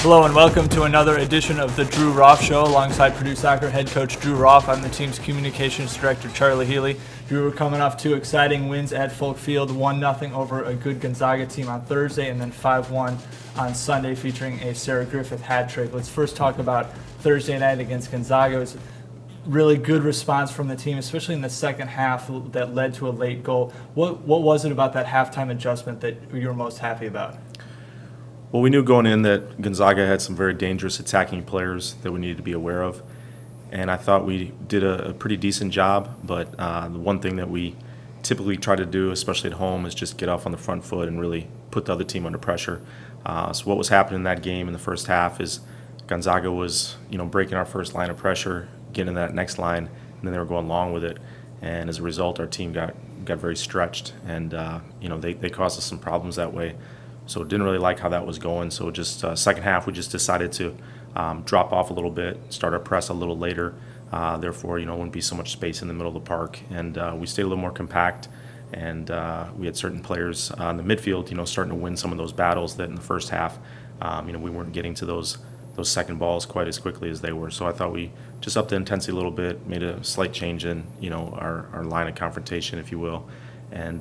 Hello and welcome to another edition of the Drew Roff Show alongside Purdue Soccer head coach Drew Roff. I'm the team's communications director, Charlie Healy. Drew, we're coming off two exciting wins at Folk Field, 1-0 over a good Gonzaga team on Thursday and then 5-1 on Sunday featuring a Sarah Griffith hat trick. Let's first talk about Thursday night against Gonzaga. It was a really good response from the team, especially in the second half that led to a late goal. What was it about that halftime adjustment that you were most happy about? Well, we knew going in that Gonzaga had some very dangerous attacking players that we needed to be aware of, and I thought we did a pretty decent job, but the one thing that we typically try to do, especially at home, is just get off on the front foot and really put the other team under pressure. So what was happening in that game in the first half is Gonzaga was, breaking our first line of pressure, getting that next line, and then they were going long with it, and as a result, our team got very stretched, and they caused us some problems that way. So didn't really like how that was going. So just second half, we just decided to drop off a little bit, start our press a little later. Therefore, wouldn't be so much space in the middle of the park. And we stayed a little more compact. And we had certain players in the midfield, starting to win some of those battles that in the first half, we weren't getting to those second balls quite as quickly as they were. So I thought we just upped the intensity a little bit, made a slight change in, our line of confrontation, if you will, and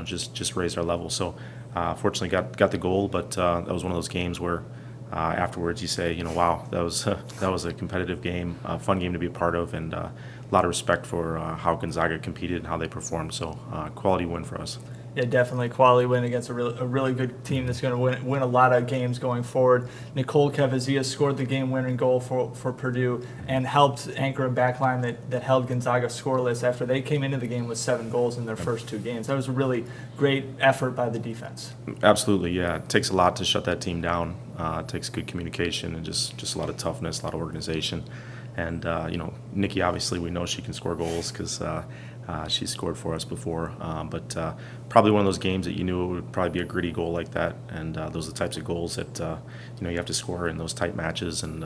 just raised our level. So. Fortunately, got the goal, but that was one of those games where afterwards you say, wow, that was a competitive game, a fun game to be a part of, and a lot of respect for how Gonzaga competed and how they performed. So quality win for us. Yeah, definitely quality win against a really good team that's going to win a lot of games going forward. Nicole Cavazia scored the game-winning goal for Purdue and helped anchor a backline that held Gonzaga scoreless after they came into the game with 7 goals in their first 2 games. That was a really great effort by the defense. Absolutely, yeah. It takes a lot to shut that team down. It takes good communication and just a lot of toughness, a lot of organization. And, Nikki, obviously, we know she can score goals because she's scored for us before. But probably one of those games that you knew it would probably be a gritty goal like that. And those are the types of goals that, you have to score in those tight matches. And,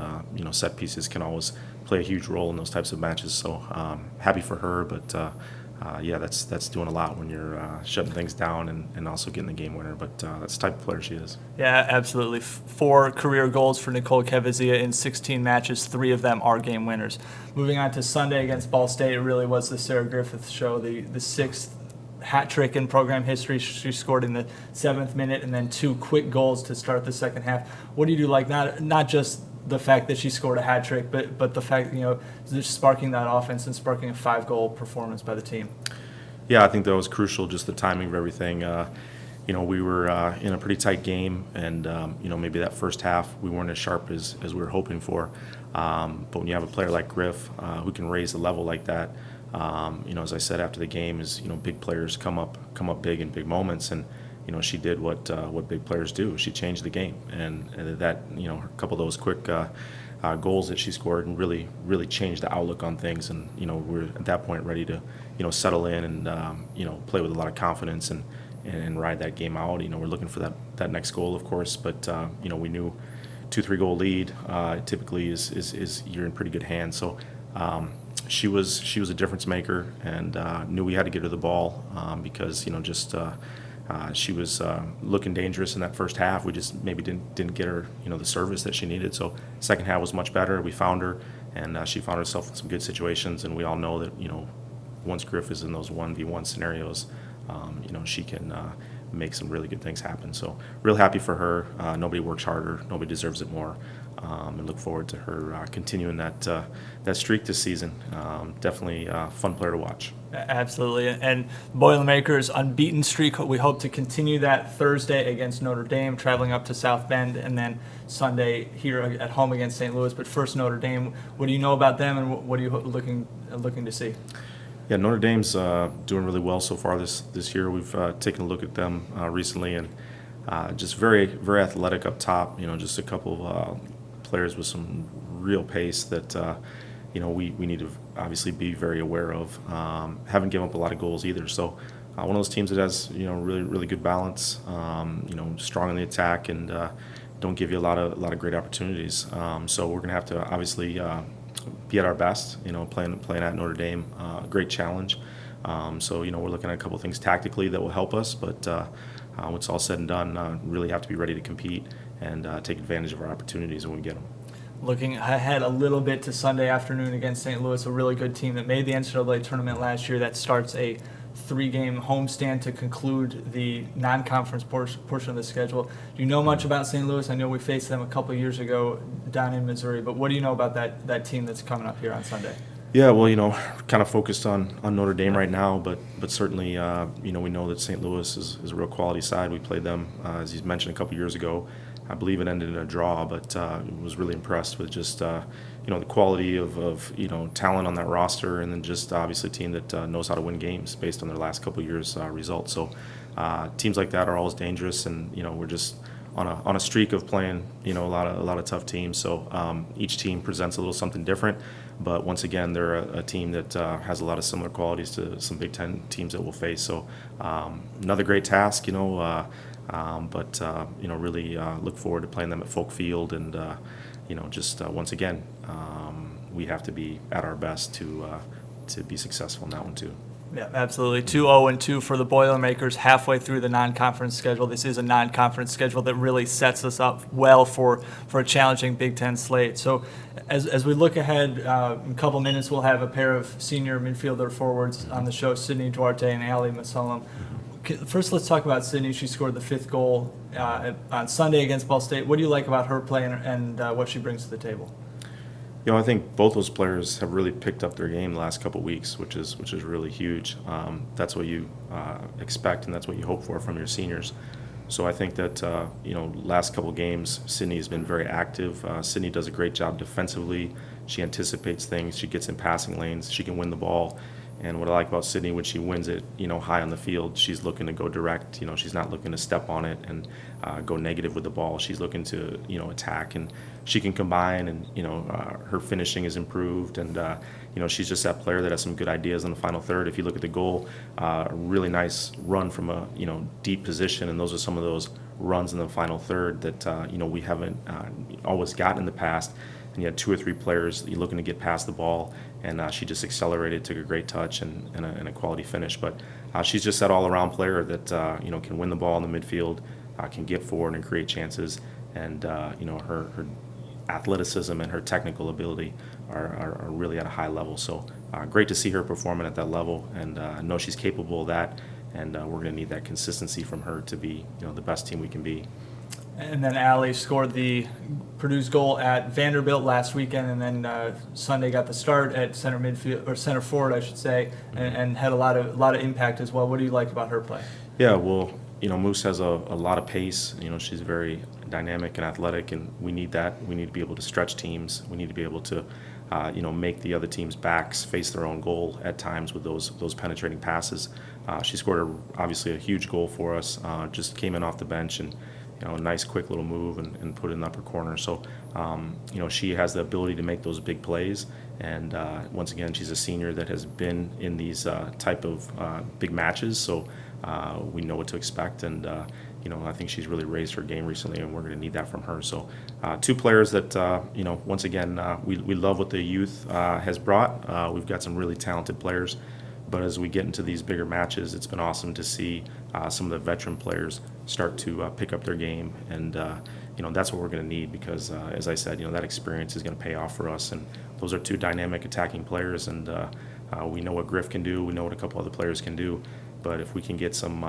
set pieces can always play a huge role in those types of matches. So happy for her. But, that's doing a lot when you're shutting things down and also getting the game winner. But that's the type of player she is. Yeah, absolutely. 4 career goals for Nicole Cavazia in 16 matches. 3 of them are game winners. Moving on to Sunday against Ball State, it really was the Sarah Griffith show, the 6th hat trick in program history. She scored in the 7th minute and then 2 quick goals to start the second half. What do you do like not just the fact that she scored a hat trick, but the fact just sparking that offense and sparking a 5-goal performance by the team? Yeah, I think that was crucial. Just the timing of everything. We were in a pretty tight game, and maybe that first half we weren't as sharp as we were hoping for. But when you have a player like Griff who can raise the level like that, as I said after the game, is big players come up big in big moments, and she did what big players do. She changed the game, and that a couple of those quick goals that she scored and really changed the outlook on things. And we're at that point ready to settle in and play with a lot of confidence and ride that game out. We're looking for that next goal, of course, but we knew 2-3 goal lead typically is you're in pretty good hands. So. She was a difference maker, and knew we had to get her the ball because she was looking dangerous in that first half. We just maybe didn't get her the service that she needed. So second half was much better. We found her, and she found herself in some good situations. And we all know that once Griff is in those 1v1 scenarios, she can make some really good things happen. So real happy for her. Nobody works harder. Nobody deserves it more. And look forward to her continuing that streak this season. Definitely a fun player to watch. Absolutely. And Boilermakers unbeaten streak, we hope to continue that Thursday against Notre Dame, traveling up to South Bend, and then Sunday here at home against St. Louis. But first, Notre Dame, what do you know about them, and what are you looking to see? Yeah, Notre Dame's doing really well so far this year. We've taken a look at them recently, and just very, very athletic up top. Just a couple of players with some real pace that we need to obviously be very aware of. Haven't given up a lot of goals either. So one of those teams that has really good balance. Strong in the attack and don't give you a lot of great opportunities. So we're gonna have to obviously be at our best. Playing at Notre Dame, great challenge. So we're looking at a couple of things tactically that will help us, but when it's all said and done, really have to be ready to compete and take advantage of our opportunities when we get them. Looking ahead a little bit to Sunday afternoon against St. Louis, a really good team that made the NCAA tournament last year that starts a 3-game homestand to conclude the non-conference portion of the schedule. Do you know much about St. Louis? I know we faced them a couple of years ago down in Missouri, but what do you know about that team that's coming up here on Sunday? Yeah, well, kind of focused on Notre Dame right now, but certainly, we know that St. Louis is a real quality side. We played them, as you mentioned, a couple years ago. I believe it ended in a draw, but was really impressed with just, the quality of talent on that roster, and then just obviously a team that knows how to win games based on their last couple of years' results. So teams like that are always dangerous, and, we're just on a streak of playing, a lot of tough teams. So each team presents a little something different. But once again, they're a team that has a lot of similar qualities to some Big Ten teams that we'll face. So another great task, but really look forward to playing them at Folk Field, and once again, we have to be at our best to be successful in that one too. Yeah, absolutely. 2-0-2 for the Boilermakers halfway through the non-conference schedule. This is a non-conference schedule that really sets us up well for a challenging Big Ten slate. So as we look ahead, in a couple minutes, we'll have a pair of senior midfielder forwards on the show, Sydney Duarte and Ali Mussallem. First, let's talk about Sydney. She scored the 5th goal on Sunday against Ball State. What do you like about her play and what she brings to the table? I think both those players have really picked up their game the last couple of weeks, which is really huge. That's what you expect, and that's what you hope for from your seniors. So I think that last couple of games, Sydney has been very active. Sydney does a great job defensively. She anticipates things. She gets in passing lanes. She can win the ball. And what I like about Sydney, when she wins it, high on the field, she's looking to go direct. She's not looking to step on it and go negative with the ball. She's looking to, attack, and she can combine, and, her finishing is improved. And, she's just that player that has some good ideas in the final third. If you look at the goal, a really nice run from a, deep position. And those are some of those runs in the final third that, we haven't always gotten in the past. And you had 2 or 3 players you're looking to get past the ball, and she just accelerated, took a great touch, and a quality finish. But she's just that all-around player that can win the ball in the midfield, can get forward and create chances, and her athleticism and her technical ability are really at a high level. So great to see her performing at that level, and I know she's capable of that, and we're going to need that consistency from her to be the best team we can be. And then Ali scored the Purdue's goal at Vanderbilt last weekend, and then Sunday got the start at center midfield, or center forward, I should say, and had a lot of impact as well. What do you like about her play? Yeah, well, Moose has a lot of pace. She's very dynamic and athletic, and we need that. We need to be able to stretch teams. We need to be able to, make the other team's backs face their own goal at times with those penetrating passes. She scored obviously a huge goal for us. Just came in off the bench and a nice quick little move and put it in the upper corner. So, she has the ability to make those big plays. And once again, she's a senior that has been in these type of big matches. So we know what to expect. And, I think she's really raised her game recently, and we're going to need that from her. So 2 players that, once again, we love what the youth has brought. We've got some really talented players. But as we get into these bigger matches, it's been awesome to see some of the veteran players start to pick up their game. And, that's what we're going to need because, as I said, that experience is going to pay off for us. And those are 2 dynamic attacking players. And we know what Griff can do. We know what a couple other players can do. But if we can get some,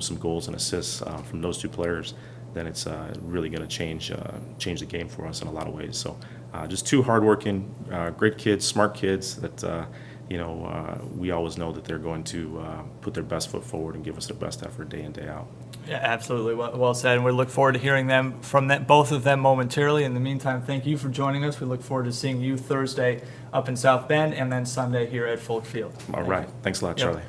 some goals and assists from those 2 players, then it's really going to change the game for us in a lot of ways. So just 2 hardworking, great kids, smart kids that, we always know that they're going to put their best foot forward and give us their best effort day in, day out. Yeah, absolutely. Well said. And we look forward to hearing them from both of them momentarily. In the meantime, thank you for joining us. We look forward to seeing you Thursday up in South Bend and then Sunday here at Folk Field. All right. Thanks a lot, Charlie.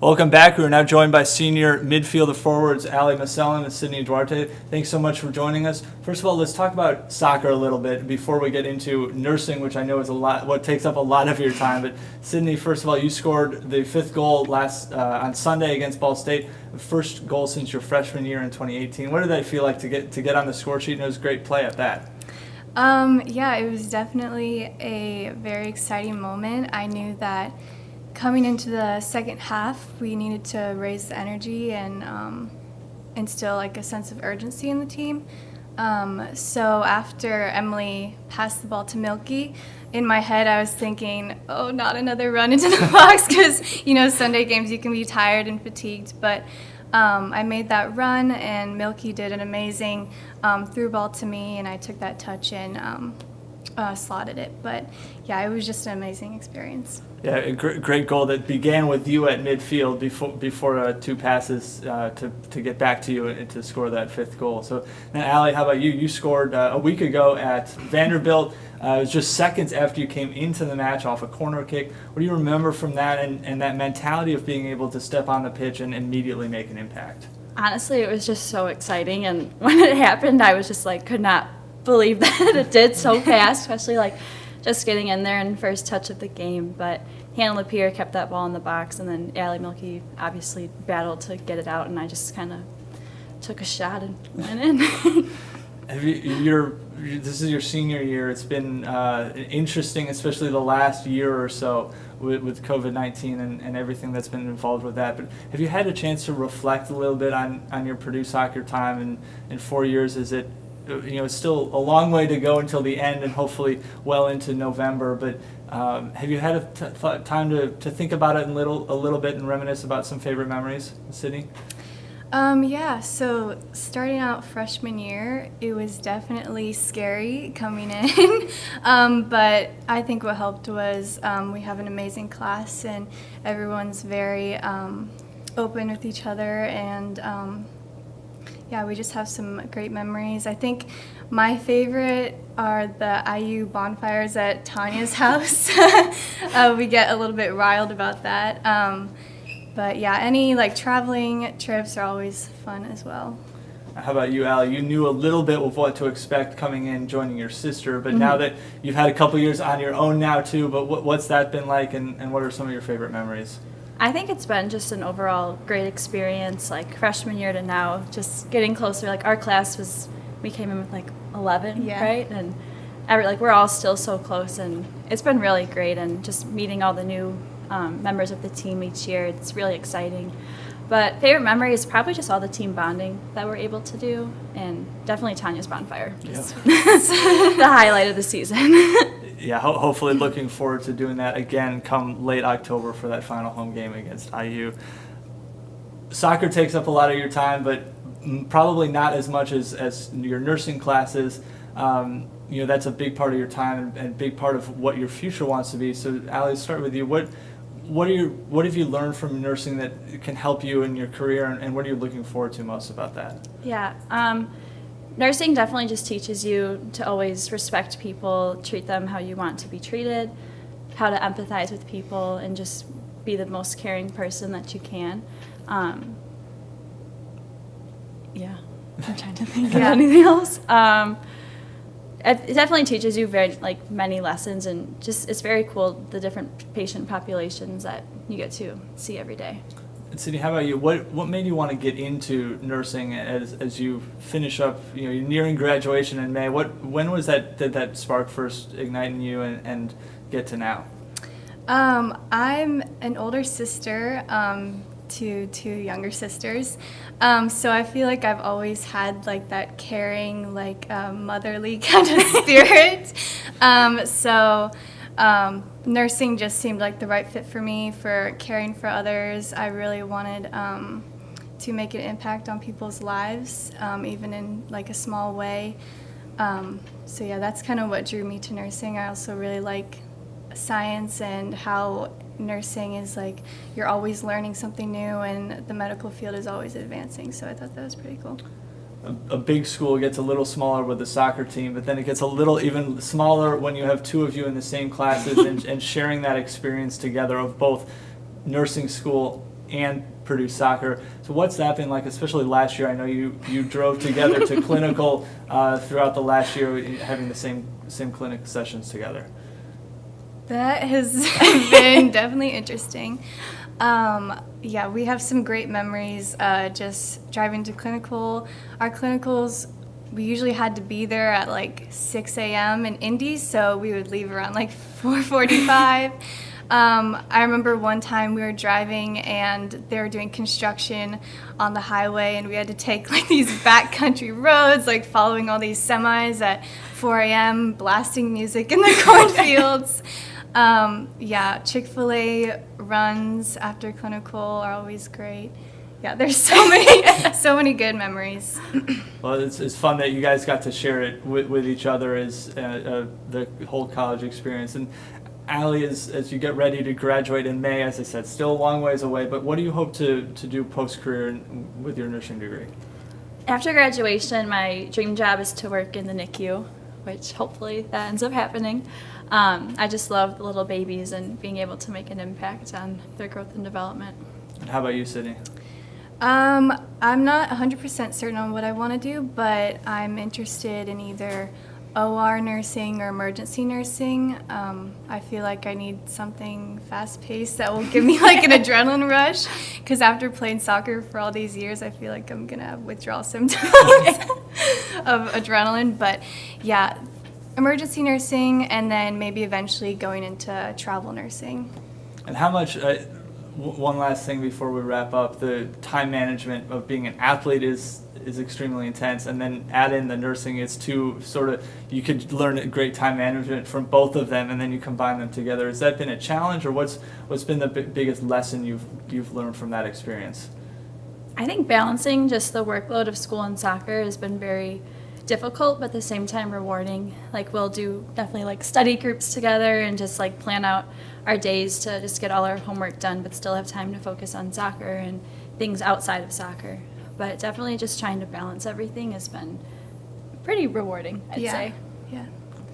Welcome back. We are now joined by senior midfielder forwards Ali Mussallem and Sydney Duarte. Thanks so much for joining us. First of all, let's talk about soccer a little bit before we get into nursing, which I know is what takes up a lot of your time. But Sydney, first of all, you scored the 5th goal on Sunday against Ball State, first goal since your freshman year in 2018. What did that feel like to get on the score sheet? And it was great play at that. Yeah, it was definitely a very exciting moment. I knew that coming into the second half, we needed to raise the energy and instill like a sense of urgency in the team. So after Emily passed the ball to Milky, in my head I was thinking, oh, not another run into the box, because Sunday games you can be tired and fatigued. But I made that run, and Milky did an amazing through ball to me, and I took that touch and slotted it. But yeah, it was just an amazing experience. Yeah, a great goal that began with you at midfield before 2 passes to get back to you and to score that 5th goal. So now, Ali, how about you? You scored a week ago at Vanderbilt. It was just seconds after you came into the match off a corner kick. What do you remember from that and that mentality of being able to step on the pitch and immediately make an impact? Honestly, it was just so exciting, and when it happened, I was just like, could not believe that it did so fast, especially like just getting in there in first touch of the game. But Hannah Lapierre kept that ball in the box, and then Allie Milky obviously battled to get it out, and I just kind of took a shot and went in. This is your senior year. It's been interesting, especially the last year or so with COVID-19 and everything that's been involved with that. But have you had a chance to reflect a little bit on your Purdue soccer time in 4 years? Is it it's still a long way to go until the end and hopefully well into November, but have you had a time to think about it a little bit and reminisce about some favorite memories, Sydney? Yeah, so starting out freshman year, it was definitely scary coming in, but I think what helped was we have an amazing class, and everyone's very open with each other, and yeah, we just have some great memories. I think my favorite are the IU bonfires at Tanya's house. We get a little bit riled about that. But yeah, any traveling trips are always fun as well. How about you, Ali? You knew a little bit of what to expect coming in, joining your sister, but now that you've had a couple years on your own now too, but what's that been like, and what are some of your favorite memories? I think it's been just an overall great experience, freshman year to now, just getting closer. Our class we came in with 11, yeah. Right? And we're all still so close, and it's been really great, and just meeting all the new members of the team each year, it's really exciting. But favorite memory is probably just all the team bonding that we're able to do, and definitely Tanya's bonfire. Just the highlight of the season. Yeah, hopefully looking forward to doing that again come late October for that final home game against IU. Soccer takes up a lot of your time, but probably not as much as your nursing classes. That's a big part of your time and a big part of what your future wants to be. So, Ali, let's start with you. What have you learned from nursing that can help you in your career, and what are you looking forward to most about that? Yeah. Nursing definitely just teaches you to always respect people, treat them how you want to be treated, how to empathize with people, and just be the most caring person that you can. Yeah, I'm trying to think of anything else. It definitely teaches you very many lessons, and just it's very cool the different patient populations that you get to see every day. And Sydney, how about you? What made you want to get into nursing as you finish up? You're nearing graduation in May. When was did that spark first ignite in you and get to now? I'm an older sister to two younger sisters, so I feel like I've always had that caring, motherly kind of spirit. Nursing just seemed like the right fit for me for caring for others. I really wanted to make an impact on people's lives, even in a small way. So yeah, that's kind of what drew me to nursing. I also really like science and how nursing is you're always learning something new, and the medical field is always advancing. So I thought that was pretty cool. A big school gets a little smaller with the soccer team, but then it gets a little even smaller when you have two of you in the same classes and sharing that experience together of both nursing school and Purdue soccer. So what's that been like, especially last year? I know you drove together to clinical throughout the last year, having the same clinic sessions together. That has been definitely interesting. Yeah, we have some great memories just driving to clinical. Our clinicals, we usually had to be there at like 6 a.m. in Indy, so we would leave around like 4:45. I remember one time we were driving and they were doing construction on the highway, and we had to take like these backcountry roads, like following all these semis at 4 a.m., blasting music in the cornfields. Yeah, Chick-fil-A runs after clinical are always great. Yeah, there's so many good memories. Well, it's fun that you guys got to share it with each other as the whole college experience. And Allie, as you get ready to graduate in May, as I said, still a long ways away, but what do you hope to do post-career with your nursing degree? After graduation, my dream job is to work in the NICU, which hopefully that ends up happening. I just love the little babies and being able to make an impact on their growth and development. And how about you, Sydney? I'm not 100% certain on what I want to do, but I'm interested in either OR nursing or emergency nursing. I feel like I need something fast-paced that will give me like an adrenaline rush, because after playing soccer for all these years, I feel like I'm going to have withdrawal symptoms of adrenaline. But yeah, emergency nursing, and then maybe eventually going into travel nursing. And how much, one last thing before we wrap up, the time management of being an athlete is extremely intense, and then add in the nursing, it's two sort of, you could learn great time management from both of them, and then you combine them together. Has that been a challenge, or what's been the biggest lesson you've learned from that experience? I think balancing just the workload of school and soccer has been very difficult, but at the same time rewarding. Like, we'll do definitely like study groups together and just like plan out our days to just get all our homework done, but still have time to focus on soccer and things outside of soccer. But definitely just trying to balance everything has been pretty rewarding, I'd say. Yeah.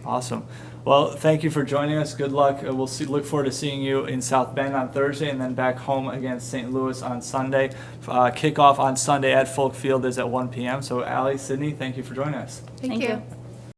Awesome. Well, thank you for joining us. Good luck. We'll look forward to seeing you in South Bend on Thursday, and then back home against St. Louis on Sunday. Kickoff on Sunday at Folk Field is at 1 p.m. So, Allie, Sydney, thank you for joining us. Thank you.